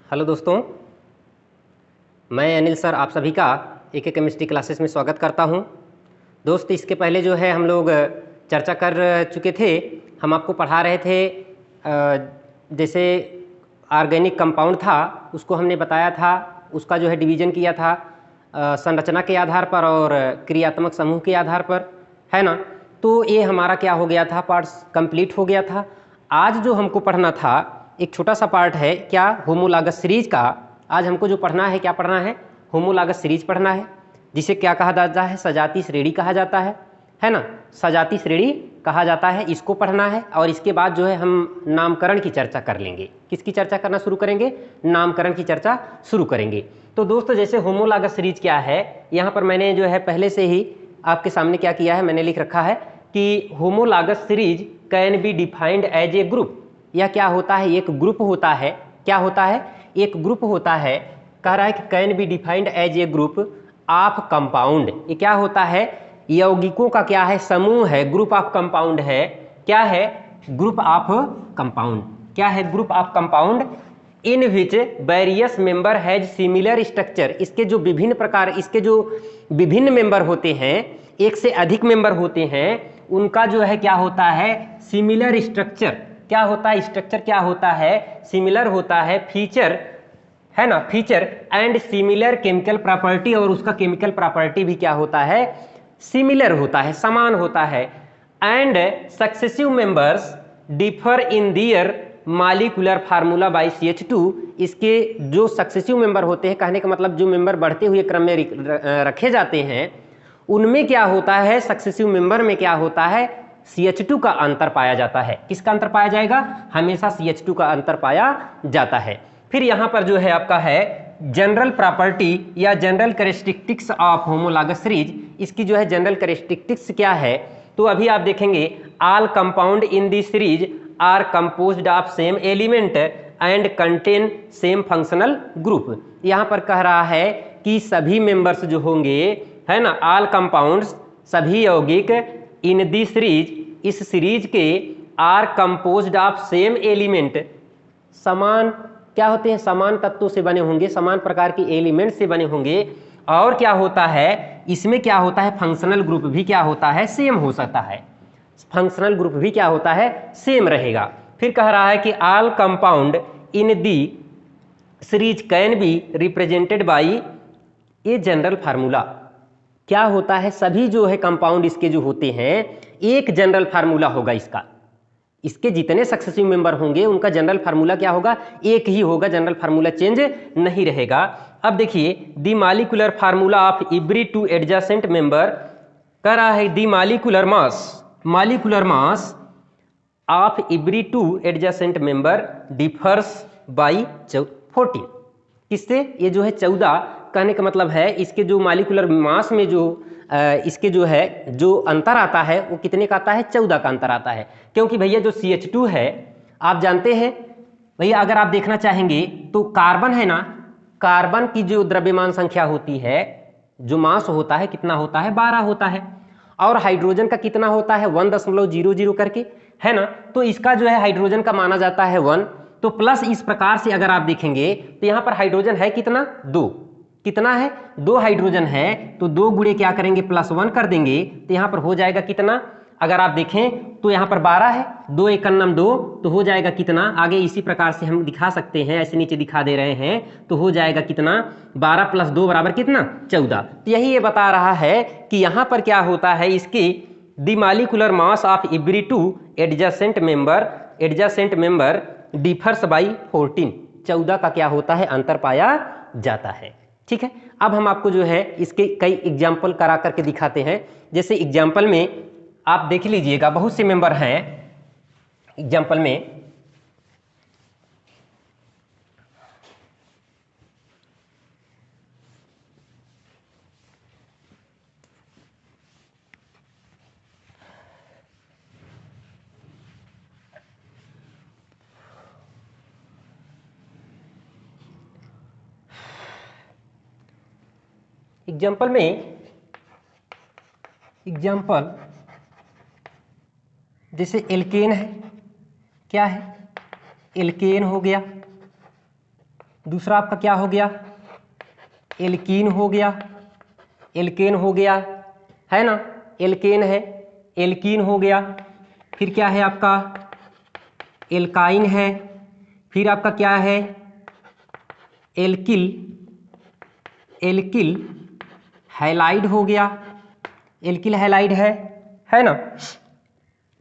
Hello दोस्तों, मैं Anil sir आप सभी का एक केमिस्ट्री क्लासेस में स्वागत करता हूं। दोस्त, इसके पहले जो है हम लोग चर्चा कर चुके थे। हम आपको पढ़ा रहे थे जैसे ऑर्गेनिक कंपाउंड था उसको हमने बताया था, उसका जो है डिवीज़न किया था संरचना के आधार पर और क्रियात्मक समूह के आधार पर, है ना। तो ये हमारा क्या हो गया था, पार्ट्स कंप्लीट हो गया था। आज जो हमको पढ़ना था एक छोटा सा पार्ट है, क्या, होमोलॉगस सीरीज का। आज हमको जो पढ़ना है, क्या पढ़ना है, होमोलॉगस सीरीज पढ़ना है, जिसे क्या कहा जाता है, सजाती श्रेणी कहा जाता है ना। सजाती श्रेणी कहा जाता है, इसको पढ़ना है। और इसके बाद जो है हम नामकरण की चर्चा कर लेंगे। किसकी चर्चा करना शुरू करेंगे, नामकरण की चर्चा शुरू करेंगे। तो दोस्तों, जैसे होमोलॉगस सीरीज क्या है, यहाँ पर मैंने जो है पहले से ही आपके सामने क्या किया है, मैंने लिख रखा है कि homologous series can be defined as a group. यह क्या होता है, एक ग्रुप होता है। क्या होता है, एक ग्रुप होता है। कह रहा है कि can be defined as a group of compound. ये क्या होता है, यौगिकों का क्या है, समूह है, ग्रुप ऑफ कंपाउंड है। क्या है, ग्रुप ऑफ कंपाउंड। क्या है, group of compound in which various member has similar structure. इसके जो विभिन्न प्रकार, इसके जो विभिन्न मेंबर होते हैं, एक से अधिक मेंबर होते हैं, उनका जो है क्या होता है, सिमिलर स्ट्रक्चर। क्या होता है, स्ट्रक्चर क्या होता है, सिमिलर होता है। फीचर है ना, feature and similar chemical property, और उसका केमिकल प्रॉपर्टी भी क्या होता है, सिमिलर होता है, समान होता है। And successive members differ in their molecular formula by CH2। इसके जो सक्सेसिव मेंबर होते हैं, कहने का मतलब जो मेंबर बढ़ते हुए क्रम में रखे जाते हैं, उनमें क्या होता है, सक्सेसिव मेंबर में क्या होता है, CH2 का अंतर पाया जाता है। किसका अंतर पाया जाएगा, हमेशा CH2 का अंतर पाया जाता है। फिर यहाँ पर जो है आपका है जनरल प्रॉपर्टी या general characteristics of homologous series. इसकी जो है जनरल कैरेक्टरिस्टिक्स क्या है, तो अभी आप देखेंगे, all compound in the series are composed of same element and contain same functional group. यहाँ पर कह रहा है कि सभी मेंबर्स जो होंगे, है ना, ऑल कंपाउंड्स, सभी यौगिक, इन दी सीरीज, इस सीरीज के, are composed of same element, समान क्या होते हैं, समान तत्वों से बने होंगे, समान प्रकार के एलिमेंट से बने होंगे। और क्या होता है, इसमें क्या होता है, फंक्शनल ग्रुप भी क्या होता है, सेम हो सकता है। फंक्शनल ग्रुप भी क्या होता है, सेम रहेगा। फिर कह रहा है कि all compound in the series can be represented by a general formula. क्या होता है, सभी जो है कंपाउंड इसके जो होते हैं, एक जनरल फार्मूला होगा इसका। इसके जितने सक्सेसिव मेंबर होंगे उनका जनरल फार्मूला क्या होगा, एक ही होगा, जनरल फार्मूला चेंज नहीं रहेगा। अब देखिए, the molecular formula of every two adjacent member, कह रहा है the molecular mass, molecular mass of every two adjacent member differs by 14। किससे, ये जो है 14, कहने का मतलब है इसके जो मॉलिक्यूलर मास में जो इसके जो है जो अंतर आता है, वो कितने का आता है, 14 का अंतर आता है। क्योंकि भैया जो CH2 है, आप जानते हैं भैया, अगर आप देखना चाहेंगे तो कार्बन है ना, कार्बन की जो द्रव्यमान संख्या होती है, जो मास होता है, कितना होता है, 12 होता है। और हाइड्रोजन का कितना होता है, 1.00 करके, है ना। तो इसका जो है हाइड्रोजन का माना जाता है 1। तो प्लस इस प्रकार से अगर आप देखेंगे तो यहाँ पर हाइड्रोजन है कितना, 2। कितना है, 2 हाइड्रोजन है, तो 2 गुणे क्या करेंगे, +1 कर देंगे, तो यहाँ पर हो जाएगा कितना, अगर आप देखें तो यहाँ पर 12 है, 2 × 2, तो हो जाएगा कितना, आगे इसी प्रकार से हम दिखा सकते हैं, ऐसे नीचे दिखा दे रहे हैं, तो हो जाएगा कितना, 12 + 2 बराबर कितना, 14। तो यही ये बता रहा है कि यहाँ पर क्या होता है, इसकी the molecular mass of every two adjacent member differs by 14। 14 का क्या होता है, अंतर पाया जाता है। ठीक है, अब हम आपको जो है इसके कई एग्जाम्पल करा करके दिखाते हैं। जैसे एग्जाम्पल में आप देख लीजिएगा, बहुत से मेंबर हैं एग्जाम्पल में। एग्जाम्पल जैसे एल्केन है, क्या है, एल्केन हो गया, दूसरा आपका क्या हो गया, एल्कीन हो गया, एल्केन हो गया, है ना, एल्केन है, एल्कीन हो गया। फिर क्या है आपका, एल्काइन है। फिर आपका क्या है, एल्किल, एल्किल हैलाइड हो गया, एल्किल हैलाइड है ना,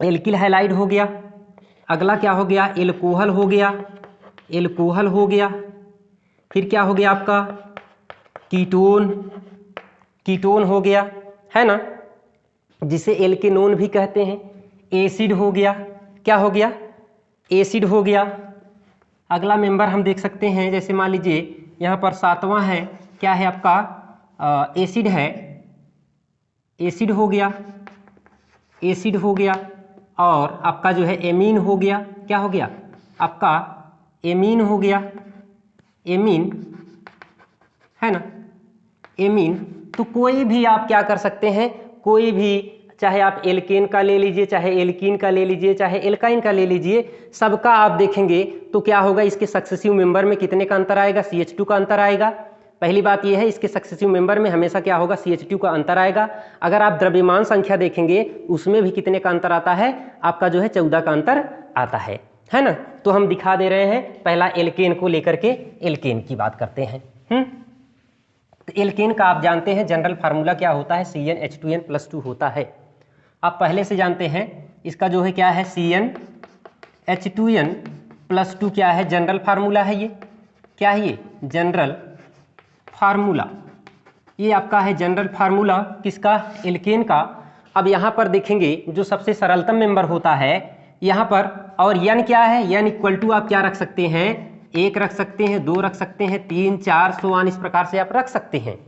एल्किल हैलाइड हो गया। अगला क्या हो गया, एल्कोहल हो गया, एल्कोहल हो गया। फिर क्या हो गया आपका, कीटोन, कीटोन हो गया, है ना, जिसे एल्केनोन भी कहते हैं। एसिड हो गया, क्या हो गया, एसिड हो गया। अगला मेंबर हम देख सकते हैं, जैसे मान लीजिए यहाँ पर 7वां है, क्या है आपका, एसिड है, एसिड हो गया, एसिड हो गया। और आपका जो है एमीन हो गया, क्या हो गया आपका, एमीन हो गया, एमीन, है ना, एमीन। तो कोई भी आप क्या कर सकते हैं, कोई भी, चाहे आप एल्केन का ले लीजिए, चाहे एल्कीन का ले लीजिए, चाहे एल्काइन का ले लीजिए, सबका आप देखेंगे तो क्या होगा, इसके सक्सेसिव मेंबर में कितने का अंतर आएगा, CH2 का अंतर आएगा। पहली बात यह है, इसके सक्सेसिव मेंबर में हमेशा क्या होगा, CH2 का अंतर आएगा। अगर आप द्रव्यमान संख्या देखेंगे उसमें भी कितने का अंतर आता है, आपका जो है 14 का अंतर आता है ना। तो हम दिखा दे रहे हैं, पहला एल्केन को लेकर के एल्केन की बात करते हैं। तो एल्केन का आप जानते हैं जनरल फार्मूला क्या होता है, CnH2n+2 होता है। आप पहले से जानते हैं, इसका जो है क्या है, CnH2n+2 क्या है, जनरल फार्मूला है। ये क्या है, ये जनरल फार्मूला, ये आपका है जनरल फार्मूला किसका, एल्केन का। अब यहाँ पर देखेंगे जो सबसे सरलतम मेंबर होता है यहाँ पर, और n क्या है, n इक्वल टू आप क्या रख सकते हैं, 1 रख सकते हैं, 2 रख सकते हैं, 3, 4 सो ऑन, इस प्रकार से आप रख सकते हैं,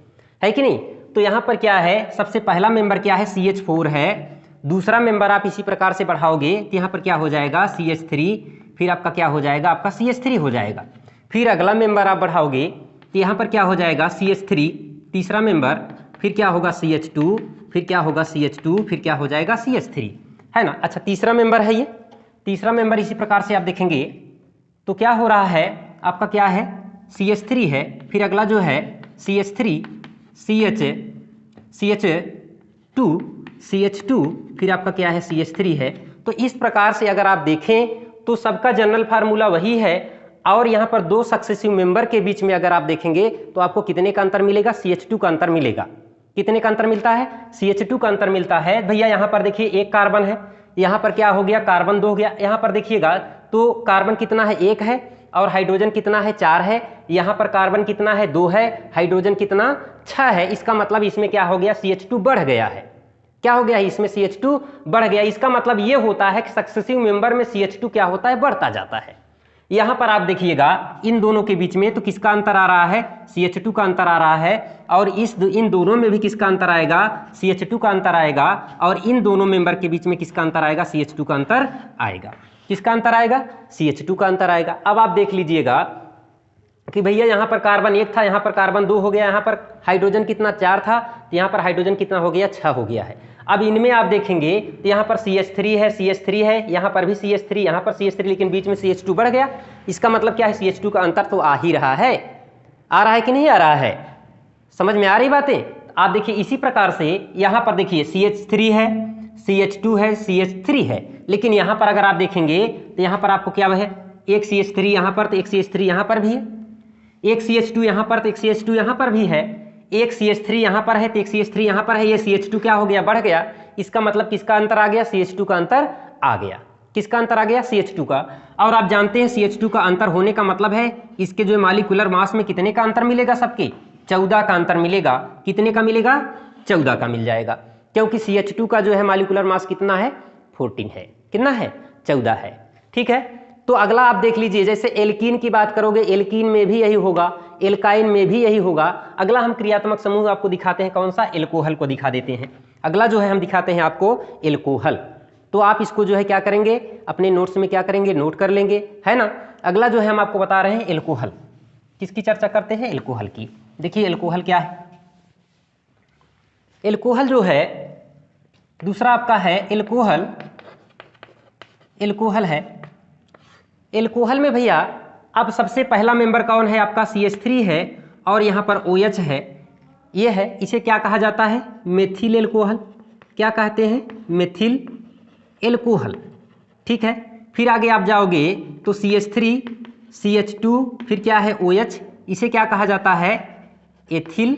है कि नहीं। तो यहाँ पर क्या है, सबसे पहला मेंबर क्या है, CH4 है। दूसरा मेंबर आप इसी प्रकार से बढ़ाओगे तो यहाँ पर क्या हो जाएगा, CH3, फिर आपका क्या हो जाएगा, आपका CH3 हो जाएगा। फिर अगला मेंबर आप बढ़ाओगे तो यहाँ पर क्या हो जाएगा, CH3, तीसरा मेंबर, फिर क्या होगा CH2, फिर क्या होगा CH2, फिर क्या हो जाएगा CH3, है ना। अच्छा, तीसरा मेंबर है ये, तीसरा मेंबर इसी प्रकार से आप देखेंगे तो क्या हो रहा है, आपका क्या है, CH3 है। फिर अगला जो है CH3, CH2, फिर आपका क्या है, CH3 है। तो इस प्रकार से अगर आप देखें तो सबका जनरल फार्मूला वही है। और यहाँ पर दो सक्सेसिव मेंबर के बीच में अगर आप देखेंगे तो आपको कितने का अंतर मिलेगा, CH2 का अंतर मिलेगा। कितने का अंतर मिलता है, CH2 का अंतर मिलता है। भैया यहाँ पर देखिए एक कार्बन है, यहाँ पर क्या हो गया, कार्बन 2 हो गया। यहाँ पर देखिएगा तो कार्बन कितना है, 1 है, और हाइड्रोजन कितना है, 4 है। यहाँ पर कार्बन कितना है, 2 है, हाइड्रोजन कितना, 6 है। इसका मतलब इसमें क्या हो गया, CH2 बढ़ गया है। क्या हो गया, इसमें CH2 बढ़ गया। इसका मतलब ये होता है कि सक्सेसिव मेंबर में CH2 क्या होता है, बढ़ता जाता है। यहां पर आप देखिएगा इन दोनों के बीच में तो किसका अंतर आ रहा है, CH2 का अंतर आ रहा है। और इन दोनों में भी किसका अंतर आएगा, CH2 का अंतर आएगा। और इन दोनों मेंबर के बीच में किसका अंतर आएगा, CH2 का अंतर आएगा। किसका अंतर आएगा, CH2 का अंतर आएगा। अब आप देख लीजिएगा कि भैया यहाँ पर कार्बन 1 था, यहाँ पर कार्बन 2 हो गया, यहाँ पर हाइड्रोजन कितना, 4 था, तो यहाँ पर हाइड्रोजन कितना हो गया, 6 हो गया है। अब इनमें आप देखेंगे तो यहाँ पर CH3 है, CH3 है, यहाँ पर भी CH3, यहाँ पर CH3, लेकिन बीच में CH2 बढ़ गया। इसका मतलब क्या है, CH2 का अंतर तो आ ही रहा है। आ रहा है कि नहीं आ रहा है, समझ में आ रही बातें। आप देखिए इसी प्रकार से यहाँ पर देखिए CH3 है, CH2 है, CH3 है, लेकिन यहाँ पर अगर आप देखेंगे तो यहाँ पर आपको क्या है, एक CH3 यहाँ पर तो एक CH3 यहाँ पर भी है, एक CH2 यहाँ पर तो एक CH2 यहाँ पर भी है, एक CH3 यहाँ पर है तो एक CH3 यहाँ पर है। ये CH2 क्या हो गया, बढ़ गया। इसका मतलब किसका अंतर आ गया, CH2 का अंतर आ गया। किसका अंतर आ गया, CH2 का। और आप जानते हैं CH2 का अंतर होने का मतलब है इसके जो मॉलिक्यूलर मास में कितने का अंतर मिलेगा, सबके 14 का अंतर मिलेगा। कितने का मिलेगा, 14 का मिल जाएगा, क्योंकि CH2 का जो है मॉलिक्यूलर मास कितना है, 14 है। कितना है, 14 है। ठीक है, तो अगला आप देख लीजिए, जैसे एल्कीन की बात करोगे, एल्कीन में भी यही होगा, एल्काइन में भी यही होगा। अगला हम क्रियात्मक समूह आपको दिखाते हैं, कौन सा, एल्कोहल को दिखा देते हैं। अगला जो है हम दिखाते हैं आपको एल्कोहल। तो आप इसको जो है क्या करेंगे, अपने नोट्स में क्या करेंगे, नोट कर लेंगे, है ना। अगला जो है हम आपको बता रहे हैं एल्कोहल। किसकी चर्चा करते हैं, एल्कोहल की। देखिए एल्कोहल क्या है, एल्कोहल जो है दूसरा आपका है एल्कोहल। एल्कोहल है, एल्कोहल में भैया अब सबसे पहला मेंबर कौन है आपका, CH3 है और यहाँ पर OH है, ये है, इसे क्या कहा जाता है, मेथिल एल्कोहल। क्या कहते हैं, मेथिल एल्कोहल। ठीक है, फिर आगे आप जाओगे तो CH3 CH2 फिर क्या है OH, इसे क्या कहा जाता है, एथिल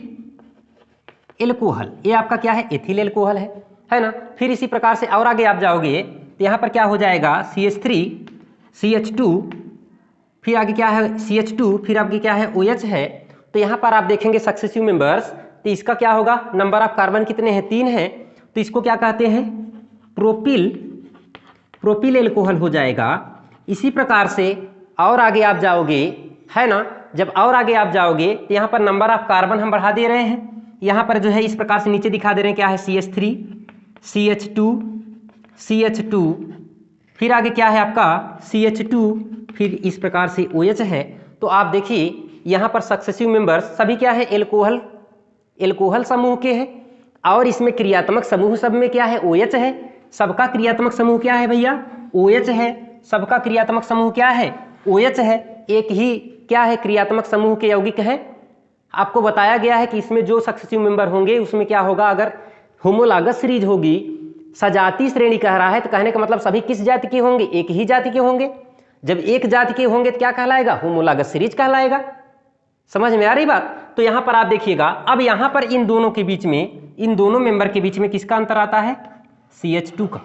एल्कोहल। ये आपका क्या है, एथिल एल्कोहल है ना। फिर इसी प्रकार से और आगे आप जाओगे तो यहाँ पर क्या हो जाएगा, CH3 CH2 फिर आगे क्या है CH2 फिर आगे क्या है OH है। तो यहाँ पर आप देखेंगे सक्सेसिव मेंबर्स, तो इसका क्या होगा, नंबर ऑफ कार्बन कितने हैं, 3 है, तो इसको क्या कहते हैं, प्रोपिल एल्कोहल हो जाएगा। इसी प्रकार से और आगे आप जाओगे, है ना, जब और आगे आप जाओगे तो यहाँ पर नंबर ऑफ कार्बन हम बढ़ा दे रहे हैं। यहाँ पर जो है इस प्रकार से नीचे दिखा दे रहे हैं, क्या है, CH3 CH2 फिर आगे क्या है आपका CH2 फिर इस प्रकार से OH है। तो आप देखिए यहाँ पर सक्सेसिव मेंबर्स सभी क्या है, एल्कोहल समूह के हैं और इसमें क्रियात्मक समूह सब में क्या है, OH है। सबका क्रियात्मक समूह क्या है भैया, OH है। सबका क्रियात्मक समूह क्या है, OH है। एक ही क्या है, क्रियात्मक समूह के यौगिक है। आपको बताया गया है कि इसमें जो सक्सेसिव मेंबर होंगे उसमें क्या होगा, अगर होमोलॉगस सीरीज होगी, सजातीय श्रेणी कह रहा है, तो कहने का मतलब सभी किस जाति के होंगे, एक ही जाति के होंगे। जब एक जाति के होंगे तो क्या कहलाएगा, होमोलॉगस सीरीज कहलाएगा। समझ में आ रही बात। तो यहाँ पर आप देखिएगा, अब यहाँ पर इन दोनों के बीच में, इन दोनों मेंबर के बीच में किसका अंतर आता है, CH2 का।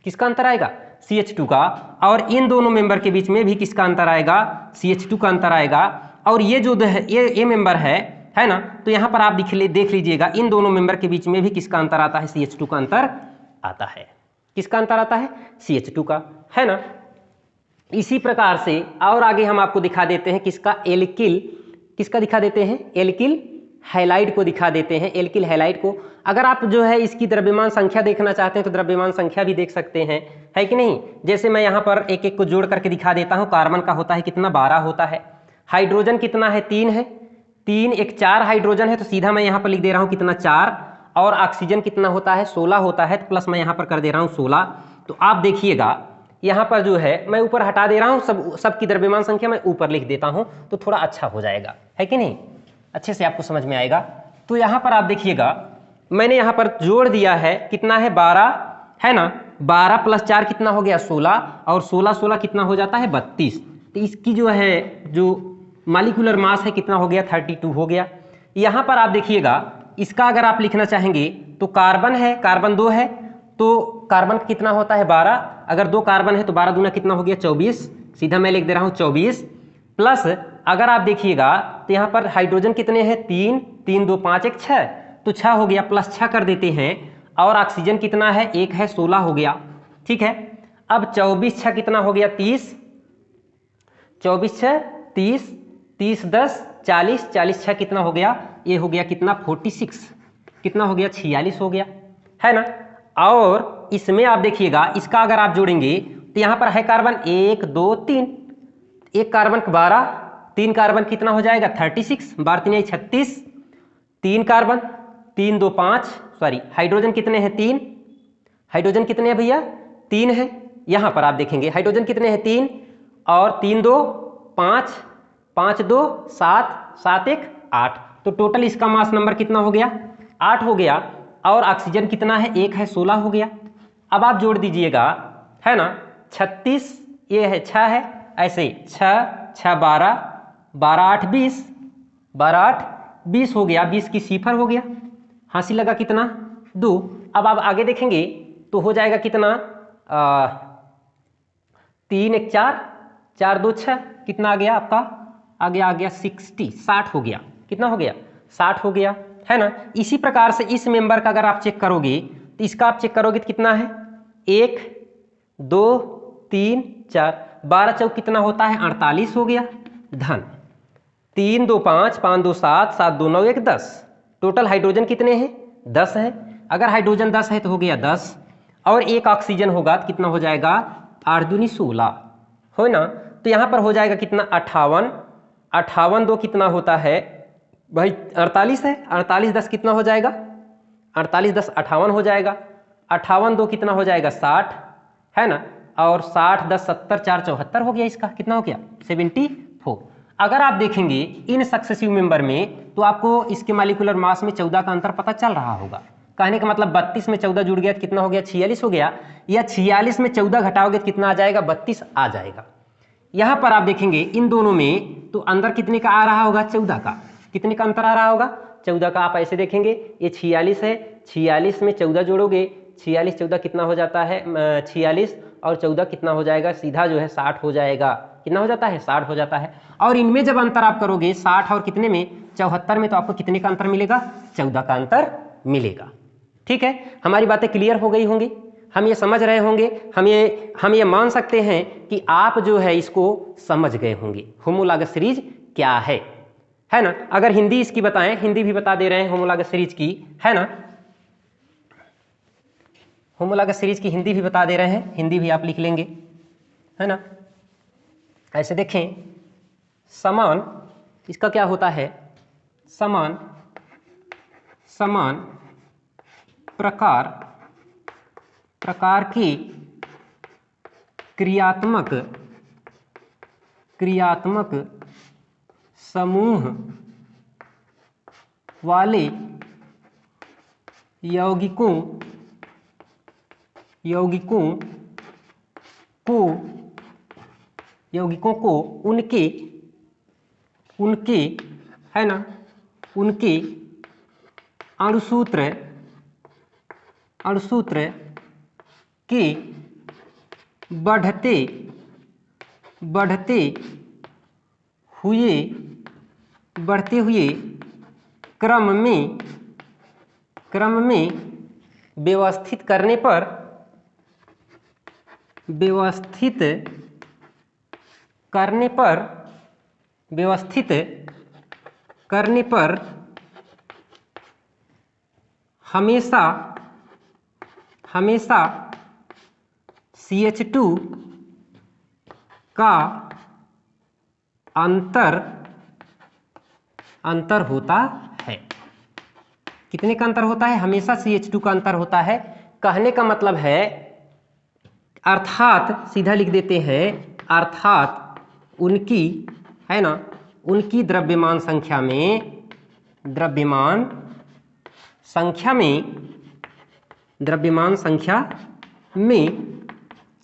किसका अंतर आएगा, CH2 का। और इन दोनों मेंबर के बीच में भी किसका अंतर आएगा, CH2 का अंतर आएगा। और ये जो ये मेंबर है ना, तो यहाँ पर आप देख लीजिएगा, इन दोनों मेंबर के बीच में भी किसका अंतर आता है, CH2 का अंतर आता है। किसका अंतर आता है, CH2 का, है ना। इसी प्रकार से और आगे हम आपको दिखा देते हैं किसका, एल्किल, किसका दिखा देते हैं, एल्किल हैलाइड को दिखा देते हैं। एल्किल हैलाइड को अगर आप जो है इसकी द्रव्यमान संख्या देखना चाहते हैं तो द्रव्यमान संख्या भी देख सकते हैं, है कि नहीं। जैसे मैं यहाँ पर एक एक को जोड़ करके दिखा देता हूँ। कार्बन का होता है कितना, 12 होता है। हाइड्रोजन कितना है, 3 है। 3 एक 4 हाइड्रोजन है, तो सीधा मैं यहाँ पर लिख दे रहा हूँ कितना, 4। और ऑक्सीजन कितना होता है, 16 होता है, तो प्लस मैं यहाँ पर कर दे रहा हूँ 16। तो आप देखिएगा यहाँ पर जो है मैं ऊपर हटा दे रहा हूँ, सबकी द्रव्यमान संख्या मैं ऊपर लिख देता हूँ, तो थोड़ा अच्छा हो जाएगा, है कि नहीं, अच्छे से आपको समझ में आएगा। तो यहाँ पर आप देखिएगा मैंने यहाँ पर जोड़ दिया है, कितना है, 12, है ना। 12 + 4 कितना हो गया, 16, और 16 कितना हो जाता है, 32। तो इसकी जो है जो मॉलिक्यूलर मास है कितना हो गया, 32 हो गया। यहाँ पर आप देखिएगा, इसका अगर आप लिखना चाहेंगे तो कार्बन है, कार्बन 2 है, तो कार्बन कितना होता है, 12। अगर 2 कार्बन है तो 12 दूना कितना हो गया, 24। सीधा मैं लिख दे रहा हूँ 24। प्लस अगर आप देखिएगा तो यहाँ पर हाइड्रोजन कितने हैं, 3, 3 2 5 1 6, तो 6 हो गया, प्लस 6 कर देते हैं। और ऑक्सीजन कितना है, 1 है, 16 हो गया, ठीक है। अब 24 6 कितना हो गया, 30। 24 6 30, 30 10 40, 40 6 कितना हो गया, ये हो गया कितना, 46, कितना हो गया, 46 हो गया, है ना। और इसमें आप देखिएगा, इसका अगर आप जोड़ेंगे तो यहाँ पर है कार्बन 1 2 3, एक कार्बन 12, 3 कार्बन कितना हो जाएगा, 36, 12 3 36, 3 कार्बन, 3 2 5, सॉरी हाइड्रोजन कितने हैं, 3। हाइड्रोजन कितने हैं भैया, 3 है। यहाँ पर आप देखेंगे हाइड्रोजन कितने हैं, 3, और 3 2 5, 5 2 7, 7 1 8, तो टोटल इसका मास नंबर कितना हो गया, 8 हो गया। और ऑक्सीजन कितना है, 1 है, 16 हो गया। अब आप जोड़ दीजिएगा, है ना, 36, ये है 6 है, ऐसे 6 6 12, 12 8 20, 12 8 20 हो गया, 20 की सिफर हो गया, हांसी लगा कितना, 2। अब आप आगे देखेंगे तो हो जाएगा कितना, 3 1 4, 4 2 6, कितना आ गया आपका, आगे आ गया 60, 60 हो गया, कितना हो गया, 60 हो गया, है ना। इसी प्रकार से इस मेंबर का अगर आप चेक करोगे तो इसका आप चेक करोगे तो कितना है, 1 2 3 4, 12 चौक कितना होता है, 48 हो गया, धन 3 2 5, 5 2 7, 7 2 9 1 10। टोटल हाइड्रोजन कितने हैं, 10 है। अगर हाइड्रोजन 10 है तो हो गया 10, और एक ऑक्सीजन होगा तो कितना हो जाएगा, 8 दूनी 16, हो ना। तो यहाँ पर हो जाएगा कितना, 58, 58 2 कितना होता है भाई, 48 है, 48 10 कितना हो जाएगा, 48 10 58 हो जाएगा, 58 2 कितना हो जाएगा, 60, है ना। और 60 10 70 4 74 हो गया, इसका कितना हो गया, 74। हो। अगर आप देखेंगे इन सक्सेसिव मेंबर में तो आपको इसके मॉलिक्यूलर मास में 14 का अंतर पता चल रहा होगा। कहने का मतलब 32 में 14 जुड़ गया तो कितना हो गया, 46 हो गया, या 46 में 14 घटाओगे तो कितना आ जाएगा, 32 आ जाएगा। यहां पर आप देखेंगे इन दोनों में तो अंदर कितने का आ रहा होगा, 14 का। कितने का अंतर आ रहा होगा, 14 का। आप ऐसे देखेंगे ये 46 है, 46 में 14 जोड़ोगे, 46 14 कितना हो जाता है, 46 और 14 कितना हो जाएगा, सीधा जो है 60 हो जाएगा। कितना हो जाता है, 60 हो जाता है। और इनमें जब अंतर आप करोगे 60 और कितने में, 74 में, तो आपको कितने का अंतर मिलेगा, 14 का अंतर मिलेगा। ठीक है, हमारी बातें क्लियर हो गई होंगी, हम ये समझ रहे होंगे, हम ये मान सकते हैं कि आप जो है इसको समझ गए होंगे होमोलॉगस सीरीज क्या है ना। अगर हिंदी इसकी बताएं, हिंदी भी बता दे रहे हैं होमोलॉगस सीरीज की, है ना। होमोलॉगस सीरीज की हिंदी भी बता दे रहे हैं, हिंदी भी आप लिख लेंगे, है ना। ऐसे देखें, समान, इसका क्या होता है, समान प्रकार की क्रियात्मक समूह वाले यौगिकों को उनके है ना, उनके अणुसूत्र के बढ़ते हुए क्रम में व्यवस्थित करने पर हमेशा CH2 का अंतर होता है। कितने का अंतर होता है, हमेशा CH2 का अंतर होता है। कहने का मतलब है, अर्थात सीधा लिख देते हैं, अर्थात उनकी, है ना, उनकी द्रव्यमान संख्या में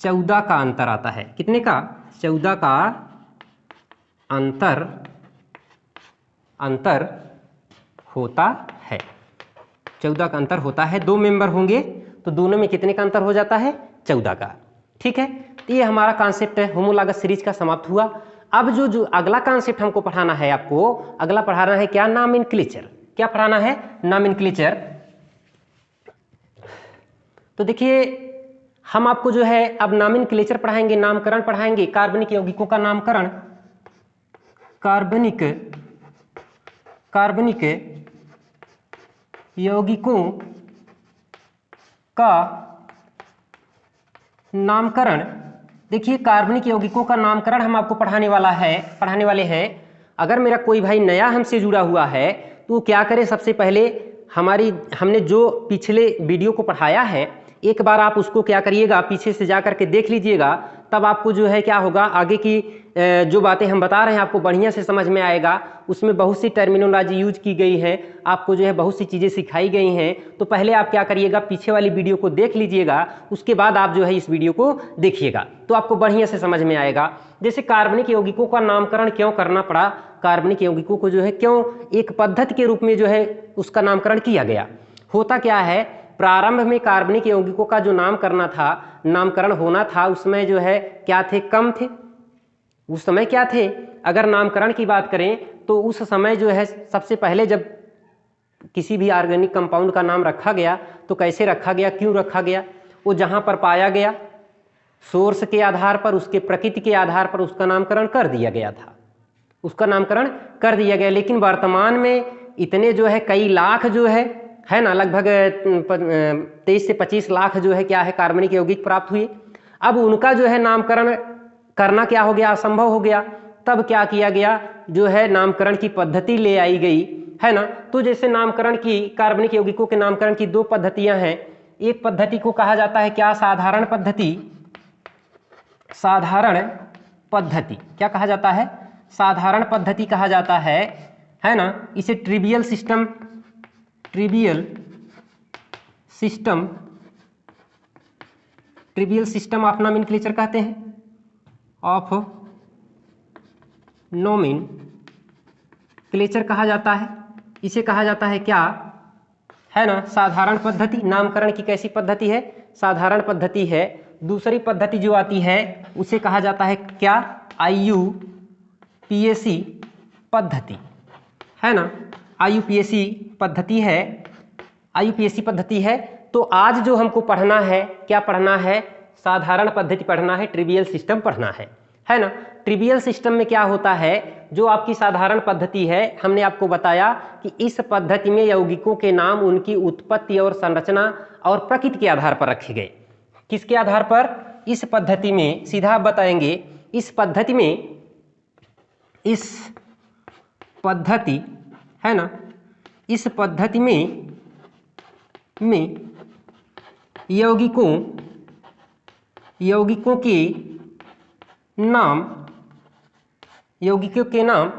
14 का अंतर आता है। कितने का, 14 का अंतर होता है। 14 का अंतर होता है। दो मेंबर होंगे तो दोनों में कितने का अंतर हो जाता है, 14 का। ठीक है, तो ये हमारा कॉन्सेप्ट है होमोलॉगस सीरीज का समाप्त हुआ। अब जो अगला कॉन्सेप्ट हमको पढ़ाना है, आपको अगला पढ़ाना है क्या, नॉमेनक्लेचर। क्या पढ़ाना है, नॉमेनक्लेचर। तो देखिए, हम आपको जो है अब नॉमेनक्लेचर पढ़ाएंगे, नामकरण पढ़ाएंगे, कार्बनिक यौगिकों का नामकरण, कार्बनिक यौगिकों का नामकरण। देखिए, कार्बनिक यौगिकों का नामकरण हम आपको पढ़ाने वाले हैं। अगर मेरा कोई भाई नया हमसे जुड़ा हुआ है तो क्या करे, सबसे पहले हमने जो पिछले वीडियो को पढ़ाया है, एक बार आप उसको क्या करिएगा, पीछे से जा करके देख लीजिएगा। तब आपको जो है क्या होगा, आगे की जो बातें हम बता रहे हैं आपको बढ़िया से समझ में आएगा। उसमें बहुत सी टर्मिनोलॉजी यूज की गई है, आपको जो है बहुत सी चीज़ें सिखाई गई हैं। तो पहले आप क्या करिएगा, पीछे वाली वीडियो को देख लीजिएगा, उसके बाद आप जो है इस वीडियो को देखिएगा, तो आपको बढ़िया से समझ में आएगा। जैसे कार्बनिक यौगिकों का नामकरण क्यों करना पड़ा, कार्बनिक यौगिकों को जो है क्यों एक पद्धति के रूप में जो है उसका नामकरण किया गया। होता क्या है, प्रारंभ में कार्बनिक यौगिकों का जो नामकरण होना था, उसमें जो है क्या थे, कम थे। उस समय क्या थे, अगर नामकरण की बात करें तो उस समय जो है सबसे पहले जब किसी भी ऑर्गेनिक कंपाउंड का नाम रखा गया तो कैसे रखा गया, क्यों रखा गया, वो जहां पर पाया गया सोर्स के आधार पर, उसके प्रकृति के आधार पर उसका नामकरण कर दिया गया था, लेकिन वर्तमान में इतने जो है कई लाख जो है ना, लगभग 23 से 25 लाख जो है क्या है कार्बनिक यौगिक प्राप्त हुए। अब उनका जो है नामकरण करना क्या हो गया, असंभव हो गया। तब क्या किया गया, जो है नामकरण की पद्धति ले आई गई, है ना। तो जैसे नामकरण की, कार्बनिक यौगिकों के नामकरण की दो पद्धतियां हैं। एक पद्धति को कहा जाता है क्या, साधारण पद्धति। क्या कहा जाता है, साधारण पद्धति कहा जाता है ना। इसे ट्रिवियल सिस्टम ऑफ नोमेनक्लेचर कहते हैं, ऑफ नोमेनक्लेचर कहा जाता है। इसे कहा जाता है क्या, है ना, साधारण पद्धति। नामकरण की कैसी पद्धति है, साधारण पद्धति है। दूसरी पद्धति जो आती है उसे कहा जाता है क्या, IUPAC पद्धति, है ना, IUPAC पद्धति है, IUPAC पद्धति है। तो आज जो हमको पढ़ना है, क्या पढ़ना है, साधारण पद्धति पढ़ना है, ट्रिवियल सिस्टम पढ़ना है ना। ट्रिवियल सिस्टम में क्या होता है, जो आपकी साधारण पद्धति है, हमने आपको बताया कि इस पद्धति में यौगिकों के नाम उनकी उत्पत्ति और संरचना और प्रकृति के आधार पर रखे गए। किसके आधार पर, इस पद्धति में, सीधा आप बताएंगे, इस पद्धति है ना, इस पद्धति में यौगिकों के नाम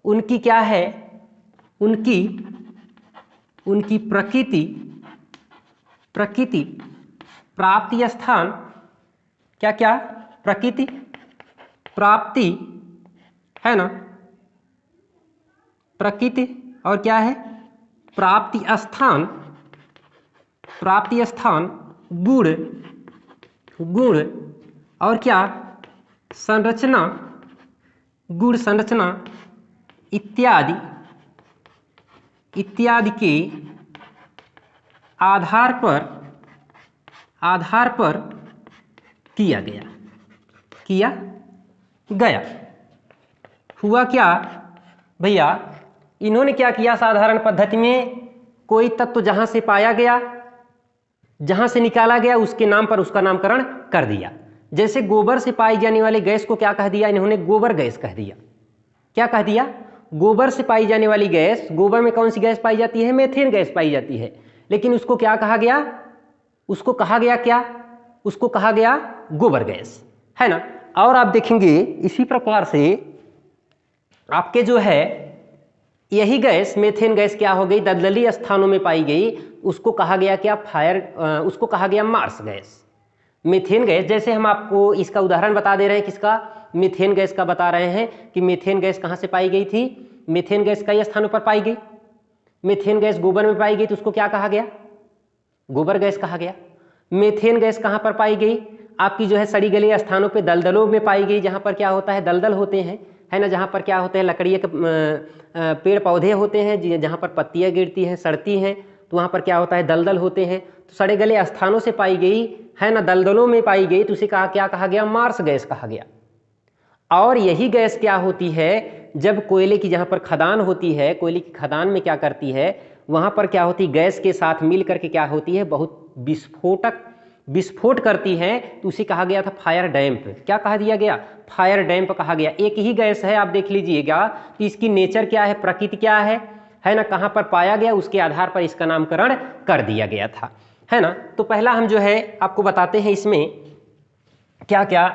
उनकी क्या है, उनकी प्रकृति, प्राप्ति स्थान, क्या प्रकृति, प्राप्ति, है ना, प्रकृति, और क्या है, प्राप्ति स्थान, गुण और क्या, संरचना, गुण संरचना इत्यादि के आधार पर किया गया। हुआ क्या भैया, इन्होंने क्या किया, साधारण पद्धति में कोई तत्व जहां से पाया गया, जहां से निकाला गया, उसके नाम पर उसका नामकरण कर दिया। जैसे गोबर से पाई जाने वाली गैस को क्या कह दिया इन्होंने, गोबर गैस कह दिया। क्या कह दिया, गोबर से पाई जाने वाली गैस, गोबर में कौन सी गैस पाई जाती है, मीथेन गैस पाई जाती है, लेकिन उसको क्या कहा गया, उसको कहा गया क्या, उसको कहा गया गोबर गैस, है ना। और आप देखेंगे इसी प्रकार से आपके जो है यही गैस, मीथेन गैस क्या हो गई, दलदली स्थानों में पाई गई, उसको कहा गया क्या, उसको कहा गया मार्स गैस। मीथेन गैस, जैसे हम आपको इसका उदाहरण बता दे रहे हैं, किसका, मीथेन गैस का बता रहे हैं कि मीथेन गैस कहाँ से पाई गई थी, मीथेन गैस कई स्थानों पर पाई गई। मीथेन गैस गोबर में पाई गई तो उसको क्या कहा गया, गोबर गैस कहा गया। मीथेन गैस कहाँ पर पाई गई, आपकी जो है सड़ी गली स्थानों पे, दलदलों में पाई गई, जहाँ पर क्या होता है, दलदल होते हैं, है ना, जहाँ पर क्या होते हैं, लकड़ी के पेड़ पौधे होते हैं, जहाँ पर पत्तियाँ गिरती हैं, सड़ती हैं, तो वहाँ पर क्या होता है, दलदल होते हैं। तो सड़े गले स्थानों से पाई गई, है ना, दलदलों में पाई गई, तो उसे क्या कहा गया, मार्स गैस कहा गया। और यही गैस क्या होती है, जब कोयले की, जहाँ पर खदान होती है, कोयले की खदान में क्या करती है, वहाँ पर क्या होती है, गैस के साथ मिल करके क्या होती है, बहुत विस्फोट करती है, तो उसे कहा गया था फायर डैम्प। क्या कहा दिया गया, फायर डैम्प कहा गया। एक ही गैस है, आप देख लीजिएगा कि इसकी नेचर क्या है, प्रकृति क्या है ना, कहाँ पर पाया गया, उसके आधार पर इसका नामकरण कर दिया गया था, है ना। तो पहला हम जो है आपको बताते हैं इसमें क्या क्या।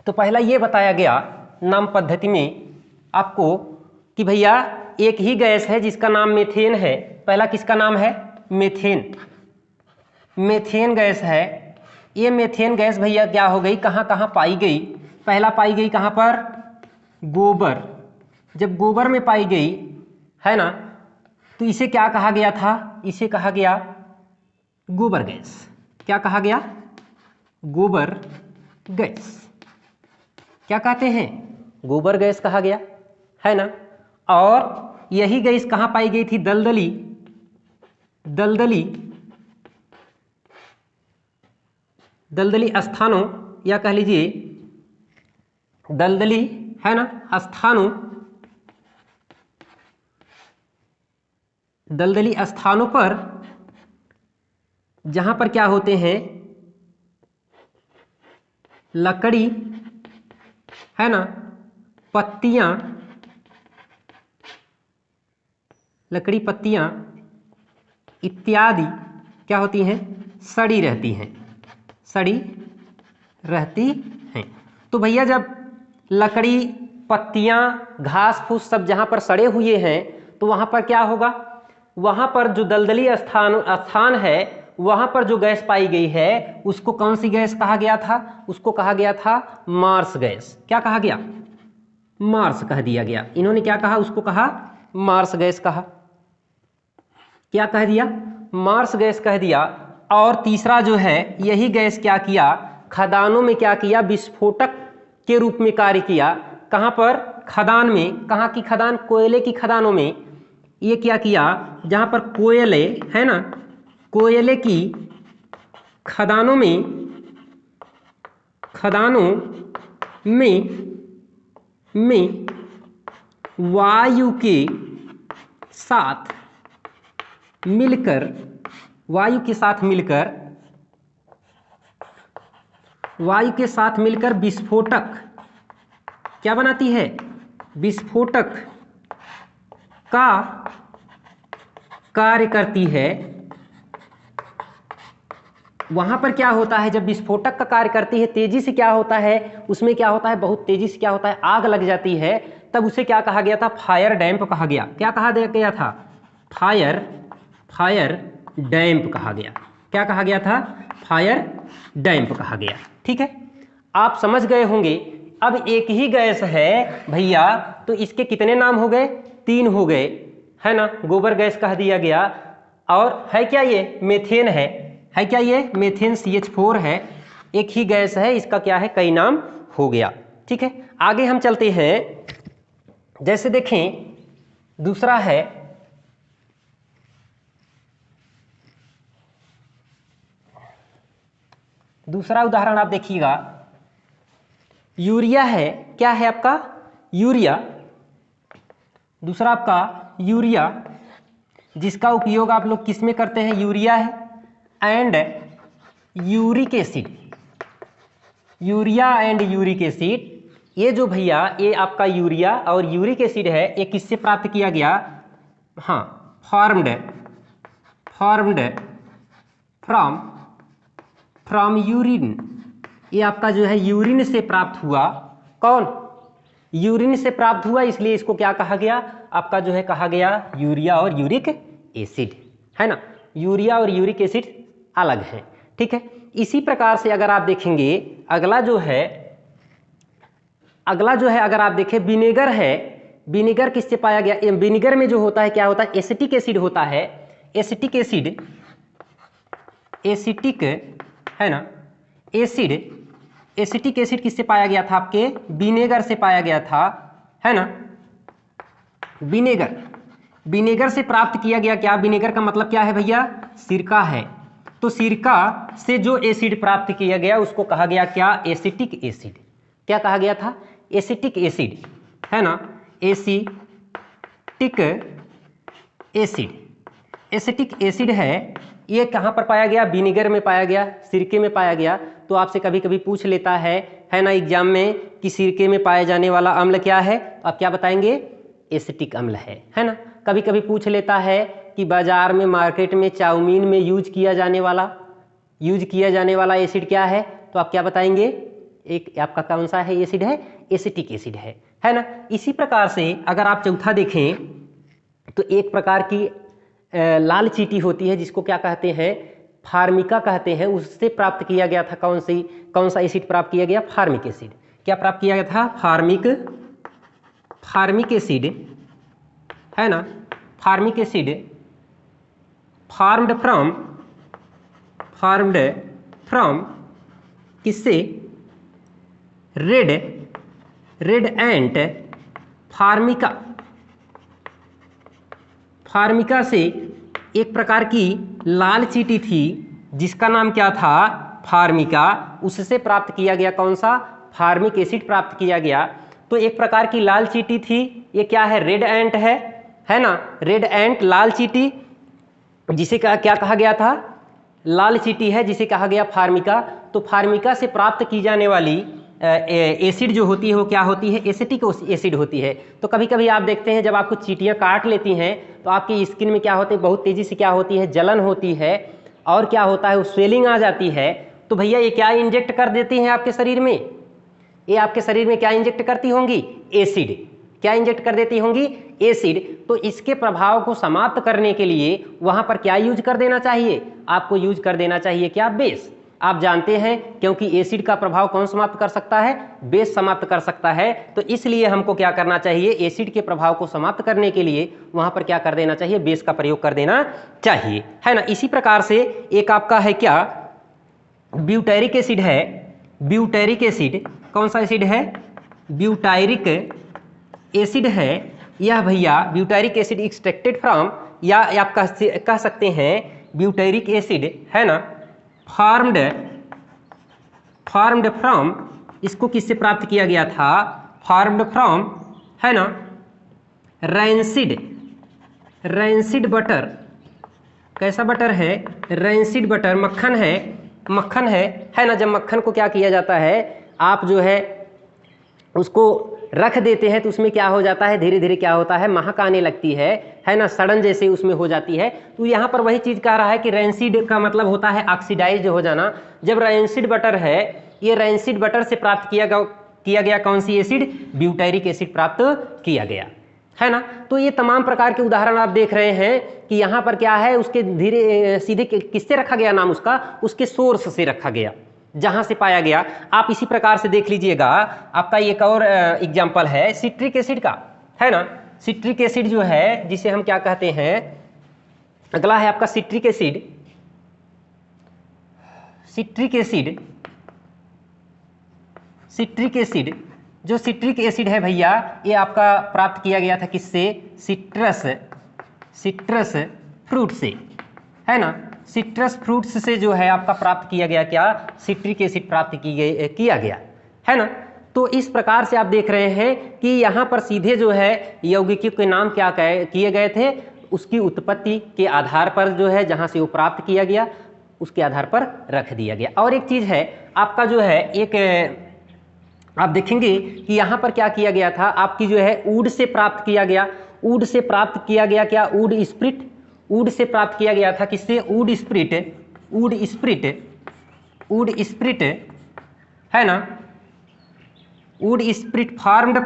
तो पहला ये बताया गया नाम पद्धति में आपको कि भैया एक ही गैस है जिसका नाम मीथेन है। पहला किसका नाम है, मीथेन गैस है। ये मीथेन गैस भैया क्या हो गई, कहाँ कहाँ पाई गई, पहला पाई गई कहाँ पर, गोबर। जब गोबर में पाई गई, है ना, तो इसे क्या कहा गया था, इसे कहा गया गोबर गैस। क्या कहा गया, गोबर गैस। क्या कहते हैं, गोबर गैस कहा गया, है ना। और यही गैस कहाँ पाई गई थी, दलदली स्थानों, या कह लीजिए दलदली, है ना, स्थानों, दलदली स्थानों पर, जहां पर क्या होते हैं, लकड़ी, है ना, पत्तियां, लकड़ी पत्तियां इत्यादि क्या होती हैं, सड़ी रहती हैं। तो भैया जब लकड़ी, पत्तियां, घास फूस सब जहां पर सड़े हुए हैं तो वहां पर क्या होगा, वहां पर जो दलदली स्थान है वहां पर जो गैस पाई गई है उसको कौन सी गैस कहा गया था, उसको कहा गया था मार्स गैस। क्या कहा गया, मार्स कह दिया गया। इन्होंने क्या कहा, उसको कहा मार्स गैस कहा। क्या कह दिया, मार्स गैस कह दिया। और तीसरा जो है यही गैस क्या किया, खदानों में क्या किया, विस्फोटक के रूप में कार्य किया। कहां पर, खदान में। कहां की खदान, कोयले की खदानों में। ये क्या किया, जहां पर कोयले है ना, कोयले की खदानों में, वायु के साथ मिलकर, वायु के साथ मिलकर विस्फोटक क्या बनाती है, विस्फोटक का कार्य करती है। वहां पर क्या होता है, जब विस्फोटक का कार्य करती है तेजी से क्या होता है, उसमें क्या होता है, बहुत तेजी से क्या होता है, आग लग जाती है। तब उसे क्या कहा गया था, फायर डैम्प कहा गया। क्या कहा गया था, फायर डैम्प कहा गया। क्या कहा गया था, फायर डैम्प कहा गया। ठीक है, आप समझ गए होंगे। अब एक ही गैस है भैया, तो इसके कितने नाम हो गए, 3 हो गए, है ना। गोबर गैस कह दिया गया, और है क्या ये, मेथेन है क्या ये, मेथेन CH4 है। एक ही गैस है, इसका क्या है, कई नाम हो गया। ठीक है, आगे हम चलते हैं। जैसे देखें, दूसरा है दूसरा उदाहरण आप देखिएगा, यूरिया है। क्या है आपका, यूरिया। दूसरा आपका यूरिया, जिसका उपयोग आप लोग किस में करते हैं, यूरिया है and uric acid, urea and uric acid. ये जो भैया, ये आपका यूरिया और यूरिक एसिड है, ये किससे प्राप्त किया गया, हाँ, फॉर्म्ड फ्रॉम यूरिन। ये आपका जो है यूरिन से प्राप्त हुआ। कौन, यूरिन से प्राप्त हुआ, इसलिए इसको क्या कहा गया, आपका जो है कहा गया यूरिया और यूरिक एसिड, है ना। यूरिया और यूरिक एसिड अलग है। ठीक है, इसी प्रकार से अगर आप देखेंगे, अगला जो है अगर आप देखें, विनेगर है। विनेगर किससे पाया गया, विनेगर में जो होता है क्या होता है, एसिटिक एसिड होता है। एसिटिक है ना, एसिटिक एसिड किससे पाया गया था, आपके विनेगर से पाया गया था, है ना। विनेगर से प्राप्त किया गया। क्या, विनेगर का मतलब क्या है भैया, सिरका है। तो सिरका से जो एसिड प्राप्त किया गया उसको कहा गया क्या, एसिटिक एसिड। क्या कहा गया था, एसिटिक एसिड, है ना। एसिटिक एसिड है। ये कहाँ पर पाया गया, विनेगर में पाया गया, सिरके में पाया गया। तो आपसे कभी कभी पूछ लेता है ना एग्जाम में, कि सिरके में पाए जाने वाला अम्ल क्या है, तो आप क्या बताएंगे, एसिटिक अम्ल है ना। कभी कभी पूछ लेता है कि बाजार में, मार्केट में, चाउमीन में यूज किया जाने वाला एसिड क्या है, तो आप क्या बताएंगे, एक आपका कौन सा है एसिड है, एसिटिक एसिड है ना। इसी प्रकार से अगर आप चौथा देखें, तो एक प्रकार की लाल चींटी होती है, जिसको क्या कहते हैं, फार्मिका कहते हैं। उससे प्राप्त किया गया था कौन सा एसिड प्राप्त किया गया, फार्मिक एसिड। क्या प्राप्त किया गया था, फार्मिक एसिड, है ना। फार्मिक एसिड फार्म्ड फ्रॉम किससे, रेड एंट फार्मिका से एक प्रकार की लाल चींटी थी, जिसका नाम क्या था, फार्मिका। उससे प्राप्त किया गया कौन सा, फार्मिक एसिड प्राप्त किया गया। तो एक प्रकार की लाल चींटी थी, ये क्या है, रेड एंट है ना। रेड एंट, लाल चींटी, जिसे क्या कहा गया था, लाल चींटी है, जिसे कहा गया फार्मिका। तो फार्मिका से प्राप्त की जाने वाली एसिड जो होती है वो क्या होती है, एसिटिक एसिड होती है। तो कभी कभी आप देखते हैं, जब आपको चींटियां काट लेती हैं तो आपकी स्किन में क्या होती है, बहुत तेजी से क्या होती है, जलन होती है, और क्या होता है, स्वेलिंग आ जाती है। तो भैया ये क्या इंजेक्ट कर देती हैं आपके शरीर में, ये आपके शरीर में क्या इंजेक्ट करती होंगी? एसिड। क्या इंजेक्ट कर देती होंगी? एसिड। तो इसके प्रभाव को समाप्त करने के लिए वहां पर क्या यूज कर देना चाहिए? आपको यूज कर देना चाहिए क्या? बेस। आप जानते हैं क्योंकि एसिड का प्रभाव कौन समाप्त कर सकता है? बेस समाप्त कर सकता है। तो इसलिए हमको क्या करना चाहिए? एसिड के प्रभाव को समाप्त करने के लिए वहां पर क्या कर देना चाहिए? बेस का प्रयोग कर देना चाहिए, है ना। इसी प्रकार से एक आपका है क्या? ब्यूटायरिक एसिड है। ब्यूटायरिक एसिड कौन सा एसिड है? ब्यूटायरिक एसिड है। यह भैया ब्यूटायरिक एसिड एक्सट्रैक्टेड फ्रॉम, या आप कह सकते हैं ब्यूटायरिक एसिड है ना, फॉर्म्ड फ्रॉम, इसको किससे प्राप्त किया गया था? फॉर्म्ड फ्रॉम, है ना, रैंसिड बटर। कैसा बटर है? रैंसिड बटर, मक्खन है ना। जब मक्खन को क्या किया जाता है, आप जो है उसको रख देते हैं तो उसमें क्या हो जाता है? धीरे धीरे क्या होता है? महक आने लगती है ना, सड़न जैसे उसमें हो जाती है। तो यहाँ पर वही चीज कह रहा है कि रैंसिड का मतलब होता है ऑक्सीडाइज्ड हो जाना। जब रैंसिड बटर है, ये रैंसिड बटर से प्राप्त किया गया कौन सी एसिड? ब्यूटायरिक एसिड प्राप्त किया गया, है ना। तो ये तमाम प्रकार के उदाहरण आप देख रहे हैं कि यहाँ पर क्या है, उसके धीरे सीधे किससे रखा गया नाम? उसका उसके सोर्स से रखा गया, जहां से पाया गया। आप इसी प्रकार से देख लीजिएगा, आपका एक और एग्जाम्पल है सिट्रिक एसिड का, है ना। सिट्रिक एसिड जो है, जिसे हम क्या कहते हैं, अगला है आपका सिट्रिक एसिड। सिट्रिक एसिड जो सिट्रिक एसिड है भैया, ये आपका प्राप्त किया गया था किससे? सिट्रस फ्रूट से, है ना। सिट्रस फ्रूट्स से जो है आपका प्राप्त किया गया क्या? सिट्रिक एसिड प्राप्त किया गया, है ना। तो इस प्रकार से आप देख रहे हैं कि यहाँ पर सीधे जो है यौगिकों के नाम क्या किए गए थे? उसकी उत्पत्ति के आधार पर जो है, जहाँ से वो प्राप्त किया गया उसके आधार पर रख दिया गया। और एक चीज है आपका जो है, एक आप देखेंगे कि यहाँ पर क्या किया गया था, आपकी जो है ऊड से प्राप्त किया गया। ऊड से प्राप्त किया गया क्या? ऊड से प्राप्त किया गया था किससे? ऊड स्प्रिट, है ना। Wood spirit formed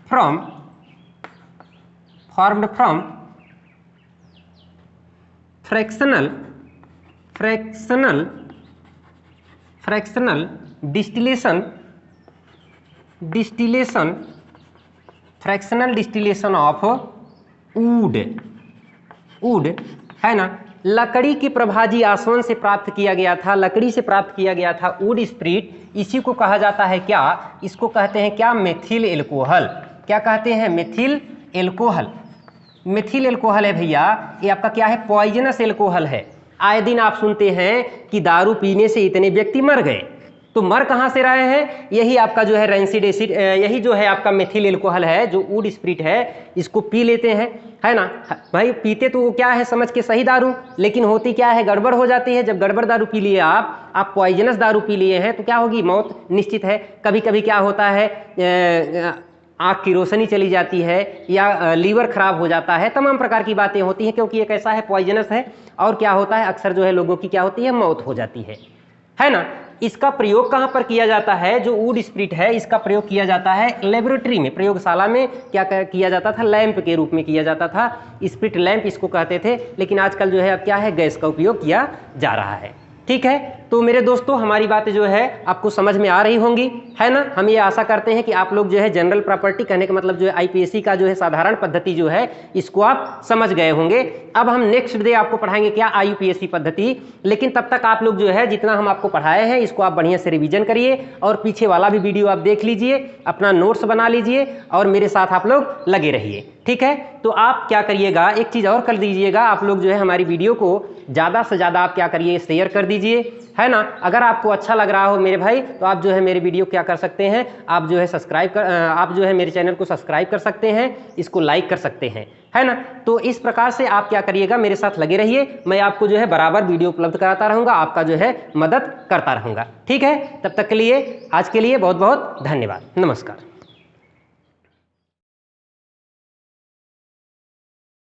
from fractional distillation of wood, है ना। लकड़ी की प्रभाजी आसवन से प्राप्त किया गया था, लकड़ी से प्राप्त किया गया था ऊड स्प्रिट। इसी को कहा जाता है क्या? इसको कहते हैं क्या? Methyl alcohol. क्या कहते हैं? मेथिल एल्कोहल है भैया। ये आपका क्या है? पॉइजनस एल्कोहल है। आए दिन आप सुनते हैं कि दारू पीने से इतने व्यक्ति मर गए, तो मर कहाँ से रहे हैं? यही आपका जो है रैंसिड एसिड, यही जो है आपका मेथिल एल्कोहल है, जो वुड स्प्रिट है, इसको पी लेते हैं, है ना भाई। पीते तो वो क्या है समझ के सही दारू, लेकिन होती क्या है, गड़बड़ हो जाती है। जब गड़बड़ दारू पी लिए आप पॉइजनस दारू पी लिए हैं तो क्या होगी, मौत निश्चित है। कभी कभी क्या होता है, आँख की रोशनी चली जाती है या लीवर खराब हो जाता है, तमाम प्रकार की बातें होती हैं, क्योंकि एक ऐसा है पॉइजनस है। और क्या होता है, अक्सर जो है लोगों की क्या होती है, मौत हो जाती है ना। इसका प्रयोग कहाँ पर किया जाता है, जो वुड स्प्रिट है इसका प्रयोग किया जाता है लेबोरेटरी में, प्रयोगशाला में। क्या किया जाता था, लैंप के रूप में किया जाता था, स्प्रिट लैंप इसको कहते थे। लेकिन आजकल जो है अब क्या है, गैस का उपयोग किया जा रहा है। ठीक है, तो मेरे दोस्तों हमारी बातें जो है आपको समझ में आ रही होंगी, है ना। हम ये आशा करते हैं कि आप लोग जो है जनरल प्रॉपर्टी, कहने का मतलब जो है आईपीएससी का जो है साधारण पद्धति जो है इसको आप समझ गए होंगे। अब हम नेक्स्ट डे आपको पढ़ाएंगे क्या, आईयूपीएससी पद्धति। लेकिन तब तक आप लोग जो है जितना हम आपको पढ़ाए हैं इसको आप बढ़िया से रिवीजन करिए, और पीछे वाला भी वीडियो आप देख लीजिए, अपना नोट्स बना लीजिए और मेरे साथ आप लोग लगे रहिए। ठीक है, तो आप क्या करिएगा, एक चीज़ और कर दीजिएगा, आप लोग जो है हमारी वीडियो को ज़्यादा से ज़्यादा आप क्या करिए, शेयर कर दीजिए, है ना। अगर आपको अच्छा लग रहा हो मेरे भाई, तो आप जो है मेरे वीडियो क्या कर सकते हैं, आप जो है मेरे चैनल को सब्सक्राइब कर सकते हैं, इसको लाइक कर सकते हैं, है ना। तो इस प्रकार से आप क्या करिएगा, मेरे साथ लगे रहिए, मैं आपको जो है बराबर वीडियो उपलब्ध कराता रहूँगा, आपका जो है मदद करता रहूँगा। ठीक है, तब तक के लिए आज के लिए बहुत बहुत धन्यवाद, नमस्कार।